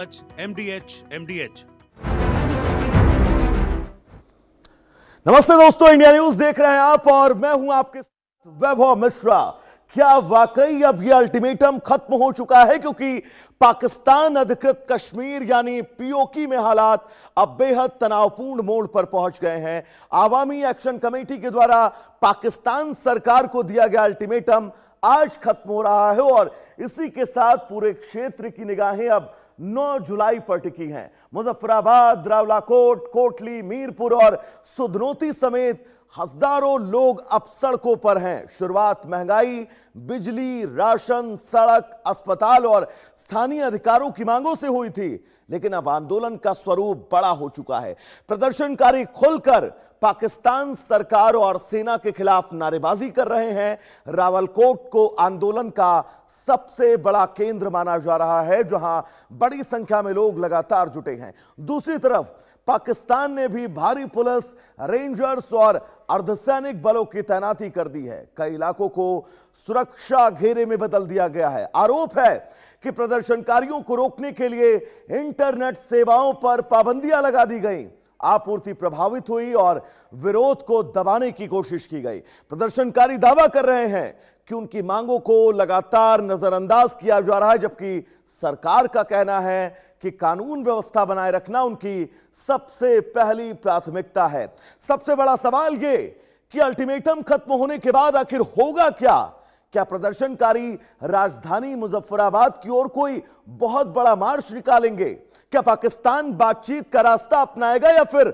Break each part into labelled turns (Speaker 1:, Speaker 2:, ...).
Speaker 1: MDH।
Speaker 2: नमस्ते दोस्तों, India news देख रहे हैं आप और मैं हूं आपके साथ वैभव मिश्रा। क्या वाकई अब यह अल्टीमेटम खत्म हो चुका है? क्योंकि पाकिस्तान अधिकृत कश्मीर यानी पीओके में हालात अब बेहद तनावपूर्ण मोड़ पर पहुंच गए हैं। आवामी एक्शन कमेटी के द्वारा पाकिस्तान सरकार को दिया गया अल्टीमेटम आज खत्म हो रहा है और इसी के साथ पूरे क्षेत्र की निगाहें अब 9 जुलाई पर टिकी हैं। मुजफ्फराबाद, रावलाकोट, कोटली, मीरपुर और सुधनोती समेत हजारों लोग अब सड़कों पर हैं। शुरुआत महंगाई, बिजली, राशन, सड़क, अस्पताल और स्थानीय अधिकारों की मांगों से हुई थी, लेकिन अब आंदोलन का स्वरूप बड़ा हो चुका है। प्रदर्शनकारी खुलकर पाकिस्तान सरकार और सेना के खिलाफ नारेबाजी कर रहे हैं। रावलकोट को आंदोलन का सबसे बड़ा केंद्र माना जा रहा है, जहां बड़ी संख्या में लोग लगातार जुटे हैं। दूसरी तरफ पाकिस्तान ने भी भारी पुलिस, रेंजर्स और अर्धसैनिक बलों की तैनाती कर दी है। कई इलाकों को सुरक्षा घेरे में बदल दिया गया है। आरोप है कि प्रदर्शनकारियों को रोकने के लिए इंटरनेट सेवाओं पर पाबंदियां लगा दी गई, आपूर्ति प्रभावित हुई और विरोध को दबाने की कोशिश की गई। प्रदर्शनकारी दावा कर रहे हैं कि उनकी मांगों को लगातार नजरअंदाज किया जा रहा है, जबकि सरकार का कहना है कि कानून व्यवस्था बनाए रखना उनकी सबसे पहली प्राथमिकता है। सबसे बड़ा सवाल यह कि अल्टीमेटम खत्म होने के बाद आखिर होगा क्या? क्या प्रदर्शनकारी राजधानी मुजफ्फराबाद की ओर कोई बहुत बड़ा मार्च निकालेंगे? क्या पाकिस्तान बातचीत का रास्ता अपनाएगा या फिर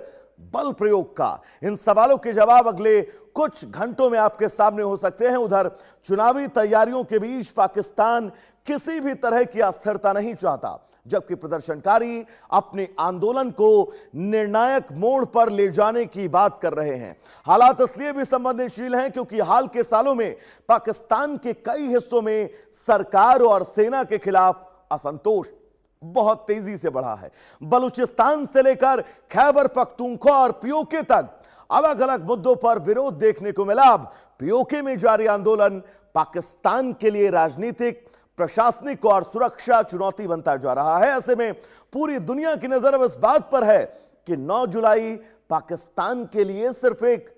Speaker 2: बल प्रयोग का? इन सवालों के जवाब अगले कुछ घंटों में आपके सामने हो सकते हैं। उधर चुनावी तैयारियों के बीच पाकिस्तान किसी भी तरह की अस्थिरता नहीं चाहता, जबकि प्रदर्शनकारी अपने आंदोलन को निर्णायक मोड़ पर ले जाने की बात कर रहे हैं। हालात इसलिए भी संवेदनशील हैं क्योंकि हाल के सालों में पाकिस्तान के कई हिस्सों में सरकार और सेना के खिलाफ असंतोष बहुत तेजी से बढ़ा है। बलूचिस्तान से लेकर खैबर पख्तूनख्वा और पीओके तक अलग अलग मुद्दों पर विरोध देखने को मिला। अब पीओके में जारी आंदोलन पाकिस्तान के लिए राजनीतिक, प्रशासनिक और सुरक्षा चुनौती बनता जा रहा है। ऐसे में पूरी दुनिया की नजर अब इस बात पर है कि 9 जुलाई पाकिस्तान के लिए सिर्फ एक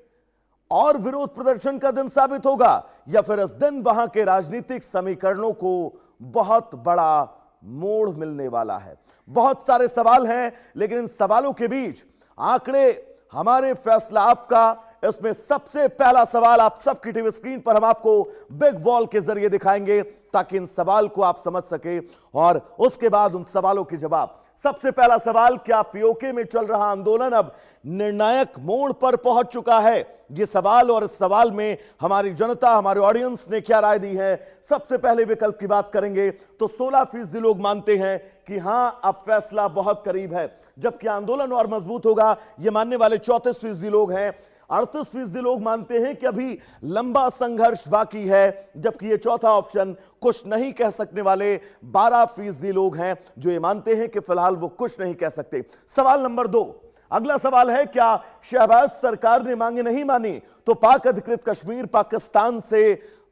Speaker 2: और विरोध प्रदर्शन का दिन साबित होगा या फिर इस दिन वहां के राजनीतिक समीकरणों को बहुत बड़ा मोड़ मिलने वाला है। बहुत सारे सवाल हैं, लेकिन इन सवालों के बीच आंकड़े हमारे फैसला आपका। इसमें सबसे पहला सवाल आप सबकी टीवी स्क्रीन पर हम आपको बिग वॉल के जरिए दिखाएंगे ताकि इन सवाल को आप समझ सके और उसके बाद उन सवालों के जवाब। सबसे पहला सवाल, क्या पीओके में चल रहा आंदोलन अब निर्णायक मोड़ पर पहुंच चुका है? यह सवाल, और इस सवाल में हमारी जनता, हमारे ऑडियंस ने क्या राय दी है। सबसे पहले विकल्प की बात करेंगे तो 16% लोग मानते हैं कि हां, अब फैसला बहुत करीब है, जबकि आंदोलन और मजबूत होगा यह मानने वाले 34% लोग हैं। 38% लोग मानते हैं कि अभी लंबा संघर्ष बाकी है, जबकि ये चौथा ऑप्शन कुछ नहीं कह सकने वाले 12% लोग हैं जो ये मानते हैं कि फिलहाल वो कुछ नहीं कह सकते। सवाल नंबर 2, अगला सवाल है, क्या शहबाज सरकार ने मांगे नहीं मानी तो पाक अधिकृत कश्मीर पाकिस्तान से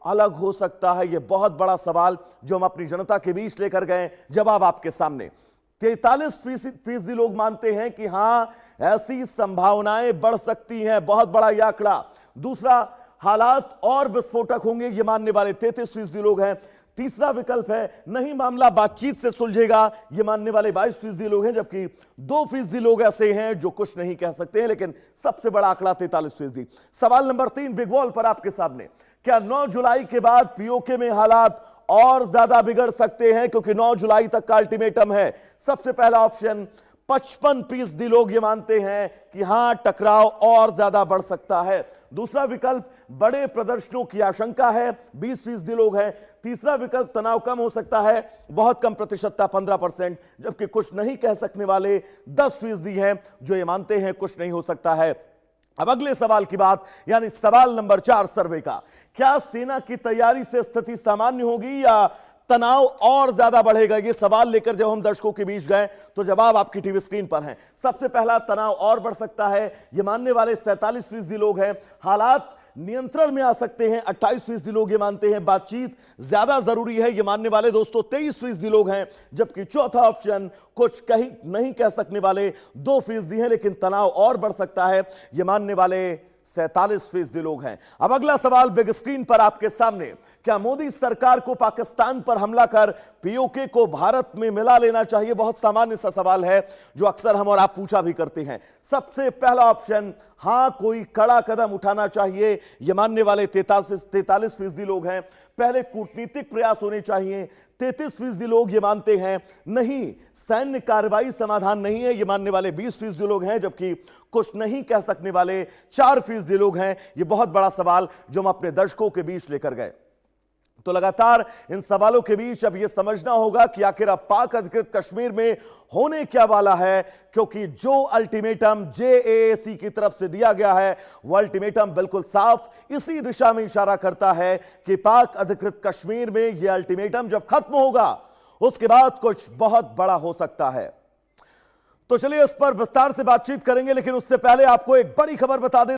Speaker 2: अलग हो सकता है? यह बहुत बड़ा सवाल जो हम अपनी जनता के बीच लेकर गए। जवाब आपके सामने। 43% लोग मानते हैं कि हां, ऐसी संभावनाएं बढ़ सकती हैं, बहुत बड़ा यह आंकड़ा। दूसरा, हालात और विस्फोटक होंगे, यह मानने वाले 33% लोग हैं। तीसरा विकल्प है, नहीं, मामला बातचीत से सुलझेगा, यह मानने वाले 22% लोग हैं, जबकि 2% लोग ऐसे हैं जो कुछ नहीं कह सकते हैं, लेकिन सबसे बड़ा आंकड़ा 43%। सवाल नंबर 3 बिग वॉल पर आपके सामने, क्या 9 जुलाई के बाद पीओके में हालात और ज्यादा बिगड़ सकते हैं? क्योंकि 9 जुलाई तक का अल्टीमेटम है। सबसे पहला ऑप्शन, 55% लोग ये मानते हैं कि हां, टकराव और ज्यादा बढ़ सकता है। दूसरा विकल्प, बड़े प्रदर्शनों की आशंका है, 20% लोग हैं। तीसरा विकल्प, तनाव कम हो सकता है, बहुत कम प्रतिशतता 15%, जबकि कुछ नहीं कह सकने वाले 10% हैं जो ये मानते हैं कुछ नहीं हो सकता है। अब अगले सवाल की बात, यानी सवाल नंबर 4 सर्वे का, क्या सेना की तैयारी से स्थिति सामान्य होगी या तनाव और ज्यादा बढ़ेगा? ये सवाल लेकर जब हम दर्शकों के बीच गए तो जवाब आपकी टीवी स्क्रीन पर है। सबसे पहला, तनाव और बढ़ सकता है, ये मानने वाले 47% लोग हैं। हालात नियंत्रण में आ सकते हैं। 28% लोग ये मानते हैं बातचीत ज्यादा जरूरी है, ये मानने वाले दोस्तों 23% लोग हैं, जबकि चौथा ऑप्शन कुछ कहीं नहीं कह सकने वाले 2% हैं, लेकिन तनाव और बढ़ सकता है, ये मानने वाले 47% लोग हैं। अब अगला सवाल बिग स्क्रीन पर आपके सामने, क्या मोदी सरकार को पाकिस्तान पर हमला कर पीओके को भारत में मिला लेना चाहिए? बहुत सामान्य सा सवाल है जो अक्सर हम और आप पूछा भी करते हैं। सबसे पहला ऑप्शन, हां कोई कड़ा कदम उठाना चाहिए, यह मानने वाले 43% लोग हैं। पहले कूटनीतिक प्रयास होने चाहिए, 33% लोग ये मानते हैं। नहीं, सैन्य कार्रवाई समाधान नहीं है, ये मानने वाले 20% लोग हैं, जबकि कुछ नहीं कह सकने वाले 4% लोग हैं। यह बहुत बड़ा सवाल जो हम अपने दर्शकों के बीच लेकर गए। तो लगातार इन सवालों के बीच अब यह समझना होगा कि आखिर अब पाक अधिकृत कश्मीर में होने क्या वाला है, क्योंकि जो अल्टीमेटम जेएसी की तरफ से दिया गया है वह अल्टीमेटम बिल्कुल साफ इसी दिशा में इशारा करता है कि पाक अधिकृत कश्मीर में यह अल्टीमेटम जब खत्म होगा उसके बाद कुछ बहुत बड़ा हो सकता है। तो चलिए इस पर विस्तार से बातचीत करेंगे, लेकिन उससे पहले आपको एक बड़ी खबर बता दें।